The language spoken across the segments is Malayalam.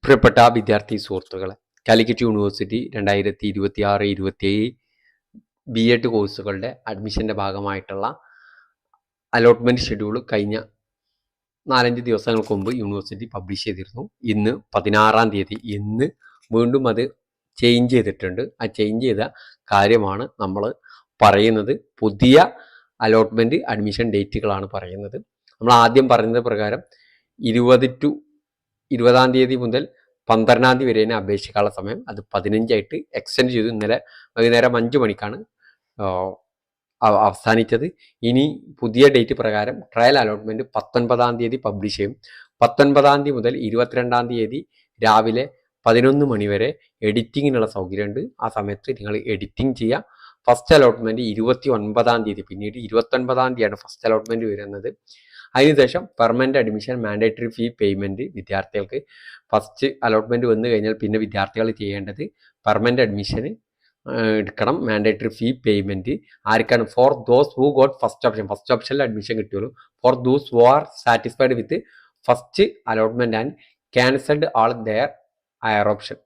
പ്രിയപ്പെട്ട വിദ്യാർത്ഥി സുഹൃത്തുക്കളെ, കാലിക്കറ്റ് യൂണിവേഴ്സിറ്റി 2026-27 B.Ed കോഴ്സുകളുടെ അഡ്മിഷൻ്റെ ഭാഗമായിട്ടുള്ള അലോട്ട്മെൻറ്റ് ഷെഡ്യൂൾ കഴിഞ്ഞ 4-5 ദിവസങ്ങൾക്ക് മുമ്പ് യൂണിവേഴ്സിറ്റി പബ്ലിഷ് ചെയ്തിരുന്നു. ഇന്ന് 16-ാം തീയതി ഇന്ന് വീണ്ടും അത് ചേഞ്ച് ചെയ്തിട്ടുണ്ട്. ആ ചേഞ്ച് ചെയ്ത കാര്യമാണ് നമ്മൾ പറയുന്നത്. പുതിയ അലോട്ട്മെൻറ്റ് അഡ്മിഷൻ ഡേറ്റുകളാണ് പറയുന്നത്. നമ്മൾ ആദ്യം പറയുന്നത് പ്രകാരം 20-ാം തീയതി മുതൽ 12-ാം തീയതി വരെ അപേക്ഷിക്കാനുള്ള സമയം അത് 15 എക്സ്റ്റെൻഡ് ചെയ്തു. ഇന്നലെ വൈകുന്നേരം 5 മണിക്കാണ് അവസാനിച്ചത്. ഇനി പുതിയ ഡേറ്റ് പ്രകാരം ട്രയൽ അലോട്ട്മെൻറ്റ് 19-ാം തീയതി പബ്ലിഷ് ചെയ്യും. 19-ാം തീയതി മുതൽ 22-ാം തീയതി രാവിലെ 11 മണി വരെ എഡിറ്റിങ്ങിനുള്ള സൗകര്യമുണ്ട്. ആ സമയത്ത് നിങ്ങൾ എഡിറ്റിംഗ് ചെയ്യുക. ഫസ്റ്റ് അലോട്ട്മെൻറ്റ് 29-ാം തീയതി, പിന്നീട് 29-ാം തീയതിയാണ് ഫസ്റ്റ് അലോട്ട്മെൻറ്റ് വരുന്നത്. അതിനുശേഷം permanent admission mandatory fee payment വിദ്യാർത്ഥികൾക്ക് ഫസ്റ്റ് അലോട്ട്മെൻറ്റ് വന്നു കഴിഞ്ഞാൽ പിന്നെ വിദ്യാർത്ഥികൾ ചെയ്യേണ്ടത് പെർമനന്റ് അഡ്മിഷന് എടുക്കണം. മാൻഡേറ്ററി ഫീ പേയ്മെൻറ്റ് ആർക്കാണ്? For those who got first ഓപ്ഷനിൽ അഡ്മിഷൻ കിട്ടുമല്ലോ. For those who are satisfied with first allotment and cancelled all their higher option.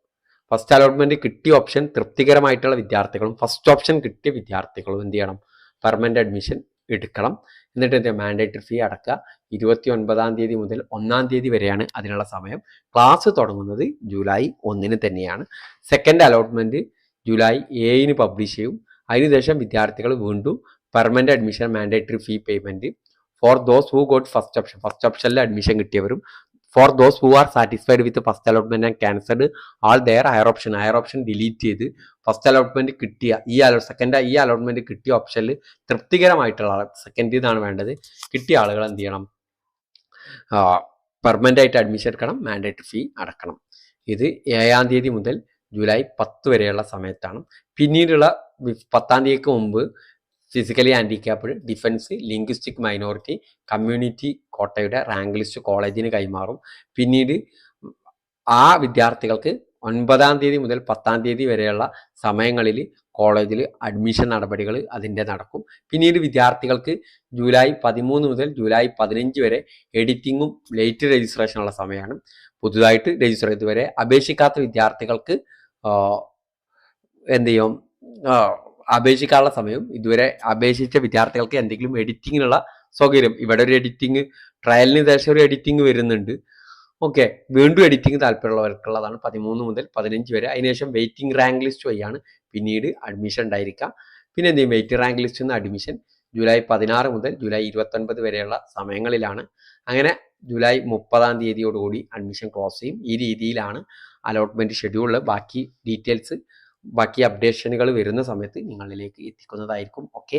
First allotment കിട്ടിയ ഓപ്ഷൻ തൃപ്തികരമായിട്ടുള്ള വിദ്യാർത്ഥികളും ഫസ്റ്റ് ഓപ്ഷൻ കിട്ടിയ വിദ്യാർത്ഥികളും എന്ത് ചെയ്യണം? പെർമനന്റ് അഡ്മിഷൻ എടുക്കണം. എന്നിട്ട് മാൻഡേറ്ററി ഫീ അടക്കുക. 29-ാം തീയതി മുതൽ 1-ാം തീയതി വരെയാണ് അതിനുള്ള സമയം. ക്ലാസ് തുടങ്ങുന്നത് ജൂലൈ 1-ന് തന്നെയാണ്. സെക്കൻഡ് അലോട്ട്മെൻറ്റ് ജൂലൈ 7-ന് പബ്ലിഷ് ചെയ്യും. അതിനുശേഷം വിദ്യാർത്ഥികൾ വീണ്ടും permanent admission mandatory fee payment for those who got first ഓപ്ഷനിൽ അഡ്മിഷൻ കിട്ടിയവരും for those who are satisfied with first allotment and cancelled all their higher option delete ചെയ്ത് ഫസ്റ്റ് അലോട്ട്മെന്റ് കിട്ടിയ ഈ അലോട്ട്മെന്റ് കിട്ടിയ ഓപ്ഷനിൽ തൃപ്തികരമായിട്ടുള്ള ആൾ, സെക്കൻഡ് ഇതാണ് വേണ്ടത്, കിട്ടിയ ആളുകൾ എന്ത് ചെയ്യണം? പെർമനന്റ് ആയിട്ട് അഡ്മിഷൻ എടുക്കണം, മാൻഡേറ്ററി ഫീ അടക്കണം. ഇത് 7-ാം തീയതി മുതൽ ജൂലൈ 10 വരെയുള്ള സമയത്താണ്. പിന്നീടുള്ള 10-ാം തീയതിക്ക് മുമ്പ് physically handicapped, defence, linguistic minority, community കോട്ടയുടെ റാങ്ക് ലിസ്റ്റ് കോളേജിന് കൈമാറും. പിന്നീട് ആ വിദ്യാർത്ഥികൾക്ക് 9-ാം തീയതി മുതൽ 10-ാം തീയതി വരെയുള്ള സമയങ്ങളിൽ കോളേജിൽ അഡ്മിഷൻ നടപടികൾ അതിൻ്റെ നടക്കും. പിന്നീട് വിദ്യാർത്ഥികൾക്ക് ജൂലൈ 13 മുതൽ ജൂലൈ 15 വരെ എഡിറ്റിങ്ങും ലേറ്റ് രജിസ്ട്രേഷനുള്ള സമയമാണ്. പുതുതായിട്ട് രജിസ്റ്റർ ചെയ്തവരെ അപേക്ഷിക്കാത്ത വിദ്യാർത്ഥികൾക്ക് എന്ത് ചെയ്യും? അപേക്ഷിക്കാനുള്ള സമയം ഇതുവരെ അപേക്ഷിച്ച വിദ്യാർത്ഥികൾക്ക് എന്തെങ്കിലും എഡിറ്റിങ്ങിനുള്ള സൗകര്യം, ഇവിടെ ഒരു എഡിറ്റിംഗ് ട്രയലിന് ശേഷം ഒരു എഡിറ്റിംഗ് വരുന്നുണ്ട്. ഓക്കെ, വീണ്ടും എഡിറ്റിംഗ് താല്പര്യമുള്ളവർക്കുള്ളതാണ് 13 മുതൽ 15 വരെ. അതിനുശേഷം വെയിറ്റിംഗ് റാങ്ക് ലിസ്റ്റ് വഴിയാണ് പിന്നീട് അഡ്മിഷൻ ഉണ്ടായിരിക്കുക. പിന്നെ എന്ത് ചെയ്യും? വെയിറ്റിംഗ് റാങ്ക് ലിസ്റ്റിൽ നിന്ന് അഡ്മിഷൻ ജൂലൈ 16 മുതൽ ജൂലൈ 29 വരെയുള്ള സമയങ്ങളിലാണ്. അങ്ങനെ ജൂലൈ 30-ാം തീയതിയോടുകൂടി അഡ്മിഷൻ ക്ലോസ് ചെയ്യും. ഈ രീതിയിലാണ് അലോട്ട്മെൻറ്റ് ഷെഡ്യൂളിൽ ബാക്കി ഡീറ്റെയിൽസ്, ബാക്കി അപ്ഡേഷനുകൾ വരുന്ന സമയത്ത് നിങ്ങളിലേക്ക് എത്തിക്കുന്നതായിരിക്കും. ഓക്കെ.